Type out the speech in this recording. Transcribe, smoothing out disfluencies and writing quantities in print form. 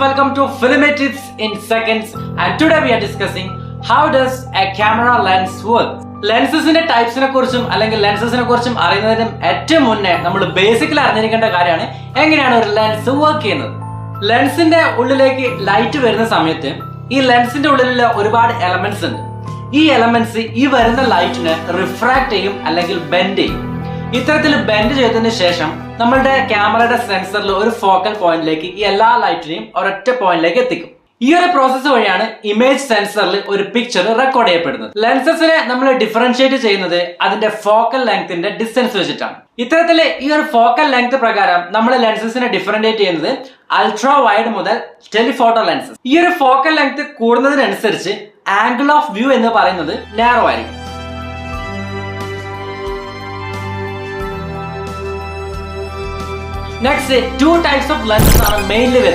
welcome to Filmatics in Seconds, and today we are discussing how does a camera lens work. ലെൻസസിന്റെ ടൈപ്സിനെ കുറിച്ചും അല്ലെങ്കിൽ ലെൻസസിനെ കുറിച്ചും അറിയുന്നതിനും ഏറ്റവും മുന്നേ നമ്മൾ ബേസിക്കലി അറിഞ്ഞിരിക്കേണ്ട കാര്യമാണ് എങ്ങനെയാണ് ഒരു ലെൻസ് വർക്ക് ചെയ്യുന്നത്. ലെൻസിന്റെ ഉള്ളിലേക്ക് ലൈറ്റ് വരുന്ന സമയത്ത് ഈ ലെൻസിന്റെ ഉള്ളിലുള്ള ഒരുപാട് എലമെന്റ്സ് ഉണ്ട്. ഈ എലമെന്റ്സ് ഈ വരുന്ന ലൈറ്റിനെ റിഫ്രാക്ട് ചെയ്യും അല്ലെങ്കിൽ ബെൻഡ് ചെയ്യും. ഇത്തരത്തിൽ ബെൻഡ് ചെയ്തതിനു ശേഷം നമ്മളുടെ ക്യാമറയുടെ സെൻസറിൽ ഒരു ഫോക്കൽ പോയിന്റിലേക്ക് ഈ എല്ലാ ലൈറ്റിനെയും ഒരൊറ്റ പോയിന്റിലേക്ക് എത്തിക്കും. ഈ ഒരു പ്രോസസ്സ് വഴിയാണ് ഇമേജ് സെൻസറിൽ ഒരു പിക്ചർ റെക്കോർഡ് ചെയ്യപ്പെടുന്നത്. ലെൻസസിനെ നമ്മൾ ഡിഫറൻഷിയേറ്റ് ചെയ്യുന്നത് അതിന്റെ ഫോക്കൽ ലെങ്ത്തിന്റെ ഡിസ്റ്റൻസ് വെച്ചിട്ടാണ്. ഇത്തരത്തിൽ ഈ ഒരു ഫോക്കൽ ലെങ്ത് പ്രകാരം നമ്മൾ ലെൻസസിനെ ഡിഫറൻഷിയേറ്റ് ചെയ്യുന്നത് അൾട്രാ വൈഡ് മുതൽ ടെലിഫോട്ടോ ലെൻസസ്. ഈ ഒരു ഫോക്കൽ ലെങ്ത് കൂടുന്നതിനനുസരിച്ച് ആംഗിൾ ഓഫ് വ്യൂ എന്ന് പറയുന്നത് നാരോ ആയിരിക്കും. Next, two types of lenses are mainly വരുന്നത്.